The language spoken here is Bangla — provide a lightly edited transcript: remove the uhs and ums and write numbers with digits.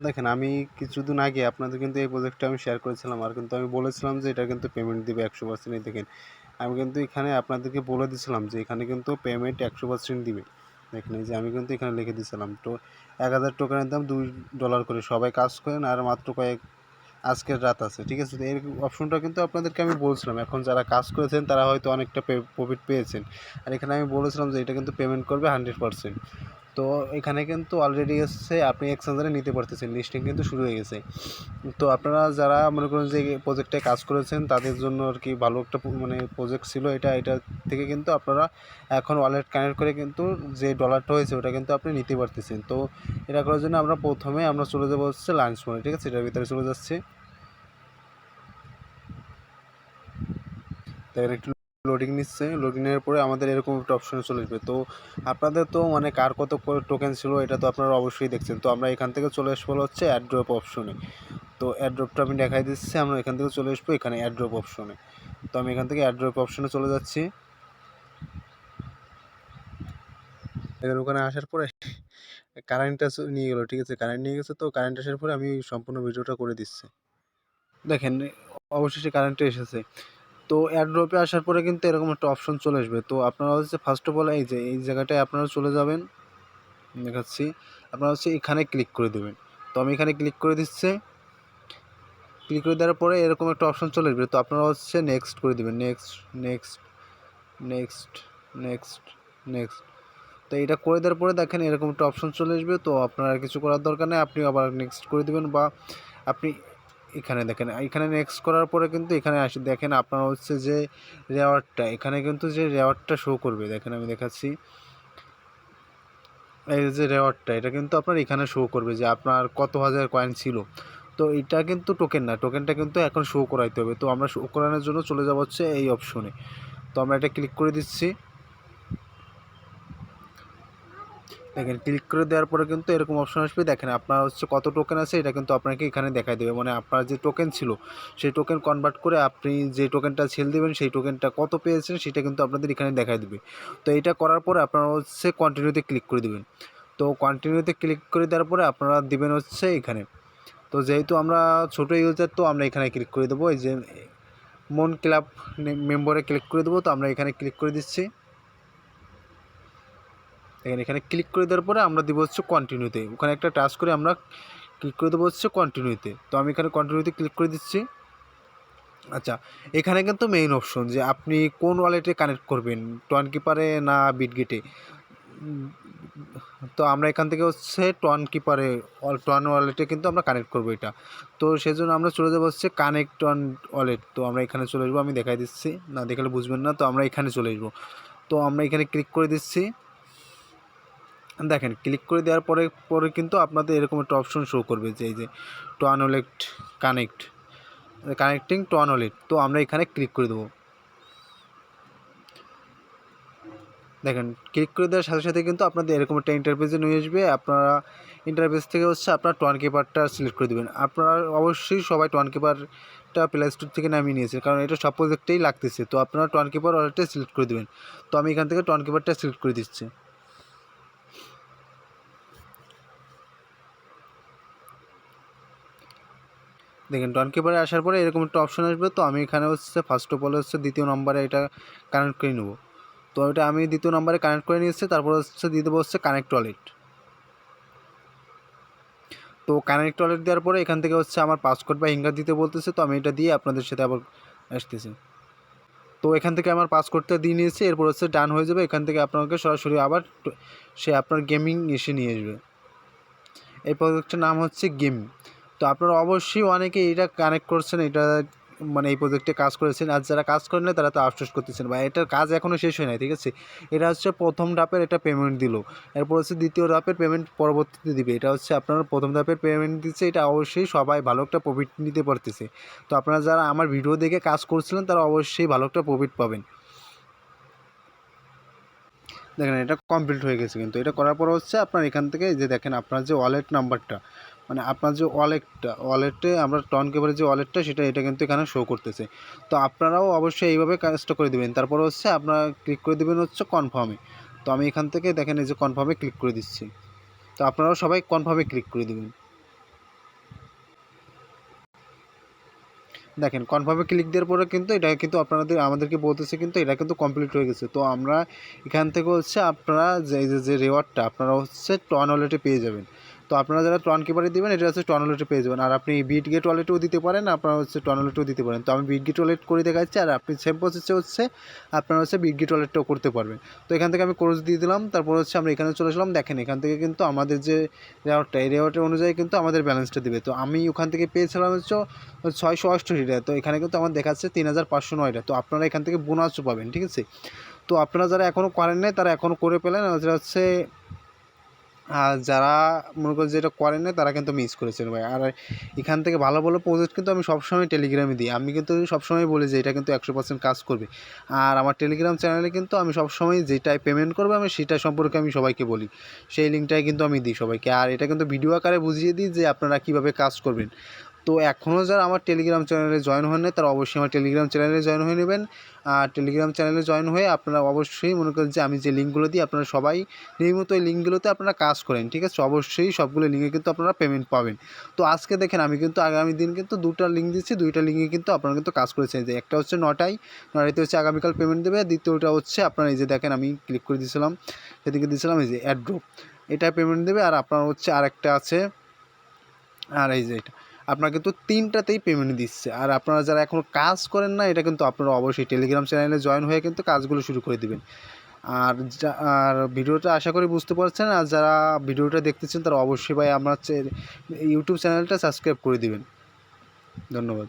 দেখেন আমি কিছুদিন আগে আপনাদের কিন্তু এই প্রজেক্টটা আমি শেয়ার করেছিলাম। আর কিন্তু আমি বলেছিলাম যে এটা কিন্তু পেমেন্ট দিবে 100%। এই দেখেন আমি কিন্তু এখানে আপনাদেরকে বলে দিয়েছিলাম যে এখানে কিন্তু পেমেন্ট 100% দিবে। দেখেন এই যে আমি কিন্তু এখানে লিখে দিয়েছিলাম। তো 1000 টোকেনের দাম $2 করে। সবাই কাজ করেন আর মাত্র আজকের রাত আছে, ঠিক আছে? তো এর অপশনটা কিন্তু আপনাদেরকে আমি বলছিলাম। এখন যারা কাজ করেছেন তারা হয়তো অনেকটা প্রফিট পেয়েছেন। আর এখানে আমি বলেছিলাম যে এটা কিন্তু পেমেন্ট করবে 100%। তো এখানে কিন্তু অলরেডি এসছে, আপনি এক্সচেঞ্জারে নিতে পারতেছেন, লিস্টিং কিন্তু শুরু হয়ে গেছে। তো আপনারা যারা মনে করেন যে প্রজেক্টে কাজ করেছেন তাদের জন্য আর কি ভালো একটা মানে প্রজেক্ট ছিল এটা থেকে কিন্তু আপনারা এখন ওয়ালেট কানেক্ট করে কিন্তু যে ডলারটা হয়েছে ওটা কিন্তু আপনি নিতে পারতেছেন। তো এটা করার জন্য প্রথমে আমরা চলে যাবো হচ্ছে লাঞ্চ মোডে, ঠিক আছে? এটার ভিতরে চলে যাচ্ছি। দেখেন একটু লোডিং নিচ্ছে। লোডিংয়ের পরে আমাদের এরকম একটা অপশনে চলে আসবে। তো আপনাদের তো মানে কার কত টোকেন ছিল এটা তো আপনারা অবশ্যই দেখছেন। তো আমরা এখান থেকে চলে আসবো হচ্ছে অ্যাড্রপ অপশনে। তো অ্যাড্রপটা আমি দেখাই দিচ্ছি। আমরা এখান থেকে চলে আসবো এখানে অ্যাড্রপ অপশনে। তো আমি এখান থেকে অ্যাড্রপ অপশনে চলে যাচ্ছি। এখানে ওখানে আসার পরে কারেন্টটা নিয়ে গেলো, ঠিক আছে? কারেন্ট নিয়ে গেছে। তো কারেন্ট আসার পরে আমি সম্পূর্ণ ভিডিওটা করে দিচ্ছি। দেখেন অবশেষে কারেন্টটা এসেছে। তো এয়ারড্রপে আসার পরে কিন্তু এরকম একটা অপশন চলে আসবে। তো আপনারা হচ্ছে ফার্স্ট অফ অল এই যে এই জায়গাটায় আপনারা চলে যাবেন, দেখাচ্ছি। আপনারা হচ্ছে এখানে ক্লিক করে দেবেন। তো আমি এখানে ক্লিক করে দিচ্ছি। ক্লিক করে দেওয়ার পরে এরকম একটা অপশন চলে আসবে। তো আপনারা হচ্ছে নেক্সট করে দেবেন, next next next next next. তো এটা করে দেওয়ার পরে দেখেন এরকম একটা অপশন চলে আসবে। তো আপনার আর কিছু করার দরকার নেই, আপনি আবার নেক্সট করে দেবেন। বা আপনি এখানে দেখেন, এখানে নেক্সট করার পরে কিন্তু এখানে আসে দেখেন আপনার হচ্ছে যে রেওয়ার্ডটা, এখানে কিন্তু যে রেওয়ার্ডটা শো করবে, দেখেন আমি দেখাচ্ছি। এই যে রেওয়ার্ডটা এটা কিন্তু আপনার এখানে শো করবে যে আপনার কত হাজার কয়েন ছিল। তো এটা কিন্তু টোকেন না, টোকেনটা কিন্তু এখন শো করাইতে হবে। তো আমরা শো করানোর জন্য চলে যাব হচ্ছে এই অপশনে। তো আমরা এটা ক্লিক করে দিচ্ছি। দেখেন ক্লিক করে দেওয়ার পরে কিন্তু এরকম অপশন আসবে। দেখেন আপনার হচ্ছে কত টোকেন আছে এটা কিন্তু আপনাকে এখানে দেখাই দেবে। মানে আপনার যে টোকেন ছিল সেই টোকেন কনভার্ট করে আপনি যে টোকেনটা সেল দেবেন সেই টোকেনটা কত পেয়েছেন সেটা কিন্তু আপনাদের এখানে দেখাই দেবে। তো এটা করার পরে আপনারা হচ্ছে কন্টিনিউতে ক্লিক করে দেবেন। তো কন্টিনিউতে ক্লিক করে দেওয়ার পরে আপনারা দিবেন হচ্ছে এখানে। তো যেহেতু আমরা ছোটো ইউজার তো আমরা এখানে ক্লিক করে দেবো, এই যে মন ক্লাব মেম্বারে ক্লিক করে দেবো। তো আমরা এখানে ক্লিক করে দিচ্ছি। এখানে ক্লিক করে দেওয়ার পরে আমরা দেবো হচ্ছে কন্টিনিউতে। ওখানে একটা টাচ করে আমরা ক্লিক করে দেবো হচ্ছে কন্টিনিউতে। তো আমি এখানে কন্টিনিউতে ক্লিক করে দিচ্ছি। আচ্ছা, এখানে কিন্তু মেইন অপশন যে আপনি কোন ওয়ালেটে কানেক্ট করবেন, টোয়ান কিপারে না বিটগেটে। তো আমরা এখান থেকে হচ্ছে টোয়ান কিপারে টোয়ান ওয়ালেটে কিন্তু আমরা কানেক্ট করবো এটা। তো সেজন্য আমরা চলে যাবো হচ্ছে কানেক্ট অন ওয়ালেট। তো আমরা এখানে চলে আসবো, আমি দেখাই দিচ্ছি, না দেখালে বুঝবেন না। তো আমরা এখানে চলে আসবো। তো আমরা এখানে ক্লিক করে দিচ্ছি। দেখেন ক্লিক করে দেওয়ার পরে কিন্তু আপনাদের এরকম একটা অপশন শো করবে যে এই যে টোয়ান ওয়ালেট কানেক্টিং টোয়ান ওয়ালেট। তো আমরা এখানে ক্লিক করে দেবো। দেখেন ক্লিক করে দেওয়ার সাথে সাথে কিন্তু আপনাদের এরকম একটা ইন্টারফেসে নিয়ে আসবে। আপনারা ইন্টারফেস থেকে হচ্ছে আপনার টোয়ান কিপারটা সিলেক্ট করে দেবেন। আপনারা অবশ্যই সবাই টোয়ান কিপারটা প্লে স্টোর থেকে নামিয়ে নিয়েছে, কারণ এটা সব প্রজেক্টেই লাগতেছে। তো আপনারা টোয়ান কিপার ওয়ালেটটা সিলেক্ট করে দেবেন। তো আমি এখান থেকে টোয়ান কিপারটা সিলেক্ট করে দিচ্ছি। দেখেন টোয়ান কিপারে আসার পরে এরকম একটা অপশন আসবে। তো আমি এখানে হচ্ছে ফার্স্ট অফ অল হচ্ছে দ্বিতীয় নম্বরে এটা কানেক্ট করে নেব। তো এটা আমি দ্বিতীয় নম্বরে কানেক্ট করে নিয়েছি। তারপর হচ্ছে দিয়ে দেবো হচ্ছে কানেক্ট ওয়ালেট। তো কানেক্ট ওয়ালেট দেওয়ার পরে এখান থেকে হচ্ছে আমার পাসওয়ার্ড বা ফিঙ্গার দিতে বলতেছে। তো আমি এটা দিয়ে আপনাদের সাথে আবার আসতেছি। তো এখান থেকে আমার পাসওয়ার্ডটা দিয়ে নিয়েছি। এরপর হচ্ছে ডান হয়ে যাবে। এখান থেকে আপনাকে সরাসরি আবার সে আপনার গেমিং এসে নিয়ে আসবে। এই প্রজেক্টটার নাম হচ্ছে গেম। তো আপনারা অবশ্যই অনেকে এটা কানেক্ট করছেন, এটা মানে এই প্রজেক্টে কাজ করেছেন। আর যারা কাজ করেন না তারা তো আফসোস করতেছেন, বা এটার কাজ এখনও শেষ হয় নাই, ঠিক আছে? এটা হচ্ছে প্রথম ধাপের এটা পেমেন্ট দিল। এরপর হচ্ছে দ্বিতীয় ধাপের পেমেন্ট পরবর্তীতে দিবে। এটা হচ্ছে আপনারা প্রথম ধাপের পেমেন্ট দিচ্ছে, এটা অবশ্যই সবাই ভালো একটা প্রফিট নিতে পারতেছে। তো আপনারা যারা আমার ভিডিও দেখে কাজ করছিলেন তারা অবশ্যই ভালো একটা প্রফিট পাবেন। দেখেন এটা কমপ্লিট হয়ে গেছে। কিন্তু এটা করার পর হচ্ছে আপনার এখান থেকে যে দেখেন আপনার যে ওয়ালেট নাম্বারটা, মানে আপনার যে ওয়ালেটে আমরা টন কেবারের যে ওয়ালেটটা সেটা এটা কিন্তু এখানে শো করতেছে। তো আপনারাও অবশ্যই এইভাবে কাজটা করে দেবেন। তারপর হচ্ছে আপনারা ক্লিক করে দেবেন হচ্ছে কনফার্মে। তো আমি এখান থেকে দেখেন এই যে কনফার্মে ক্লিক করে দিচ্ছি। তো আপনারাও সবাই কনফার্মে ক্লিক করে দেবেন। দেখেন কনফার্মে ক্লিক দেওয়ার পরে কিন্তু এটা কিন্তু আমাদেরকে বলতেছে কিন্তু এটা কিন্তু কমপ্লিট হয়ে গেছে। তো আমরা এখান থেকে হচ্ছে আপনারা যে রেওয়ার্ডটা আপনারা হচ্ছে টন ওয়ালেটে পেয়ে যাবেন। তো আপনারা যারা টন কিপারে দিবেন এটা হচ্ছে টন ওয়ালেটে পেয়ে যাবেন। আর আপনি বিটগেট ওয়ালেটেও দিতে পারেন, আপনারা হচ্ছে টন ওয়ালেটেও দিতে পারেন। তো আমি বিটগেট ওয়ালেট করে দেখাচ্ছি, আর আপনি সেম প্রসেসে হচ্ছে আপনারা হচ্ছে বিটগেট ওয়ালেটটাও করতে পারবেন। তো এখান থেকে আমি কোর্স দিয়ে দিলাম, তারপর হচ্ছে আমরা এখানে চলে আসলাম। দেখেন এখান থেকে কিন্তু আমাদের যে রেওয়ার্ডটা, এই রেওয়ার্ডের অনুযায়ী কিন্তু আমাদের ব্যালেন্সটা দেবে। তো আমি ওখান থেকে পেয়েছিলাম হচ্ছে 688 টাকা। তো এখানে কিন্তু আমার দেখাচ্ছে 3509 টাকা। তো আপনারা এখান থেকে বোনাসও পাবেন, ঠিক আছে। তো আপনারা যারা এখনও করেন নাই তারা এখনও করে পেলেন, যেটা হচ্ছে আর যারা মনে করেন যে এটা করেন না তারা কিন্তু মিস করেছেন ভাই। আর এখান থেকে ভালো ভালো প্রজেক্ট কিন্তু আমি সবসময় টেলিগ্রামে দিই। আমি কিন্তু সবসময় বলি যে এটা কিন্তু 100% কাজ করবে। আর আমার টেলিগ্রাম চ্যানেলে কিন্তু আমি সবসময় যেটাই পেমেন্ট করবে আমি সেটা সম্পর্কে আমি সবাইকে বলি, সেই লিঙ্কটাই কিন্তু আমি দিই সবাইকে। আর এটা কিন্তু ভিডিও আকারে বুঝিয়ে দিই যে আপনারা কীভাবে কাজ করবেন। তো এখনও যারা আমার টেলিগ্রাম চ্যানেলে জয়েন হন নাই তারা অবশ্যই আমার টেলিগ্রাম চ্যানেলে জয়েন হয়ে নেবেন। আর টেলিগ্রাম চ্যানেলে জয়েন হয়ে আপনারা অবশ্যই মনে করেন যে আমি যে লিঙ্কগুলো দিই আপনারা সবাই নিয়মিত ওই লিঙ্কগুলোতে আপনারা কাজ করেন, ঠিক আছে। অবশ্যই সবগুলো লিঙ্কে কিন্তু আপনারা পেমেন্ট পাবেন। তো আজকে দেখেন আমি কিন্তু আগামী দিন কিন্তু 2টা লিঙ্ক দিচ্ছি, 2টা লিঙ্কে কিন্তু আপনারা কিন্তু কাজ করেছেন। যে একটা হচ্ছে 9টাতে হচ্ছে আগামীকাল পেমেন্ট দেবে, দ্বিতীয়টা হচ্ছে আপনারা এই যে দেখেন আমি ক্লিক করে দিয়েছিলাম, সেদিকে দিয়েছিলাম এই যে অ্যাড্রপ, এটা পেমেন্ট দেবে। আর আপনার হচ্ছে আরেকটা আছে, আর এই যে এটা আপনারা কিন্তু 3টাতেই পেমেন্ট দিচ্ছে। আর আপনারা যারা এখনও কাজ করেন না এটা কিন্তু আপনারা অবশ্যই টেলিগ্রাম চ্যানেলে জয়েন হয়ে কিন্তু কাজগুলো শুরু করে দেবেন। আর ভিডিওটা আশা করি বুঝতে পারছেন। আর যারা ভিডিওটা দেখতেছেন তারা অবশ্যই ভাই আমার ইউটিউব চ্যানেলটা সাবস্ক্রাইব করে দিবেন। ধন্যবাদ।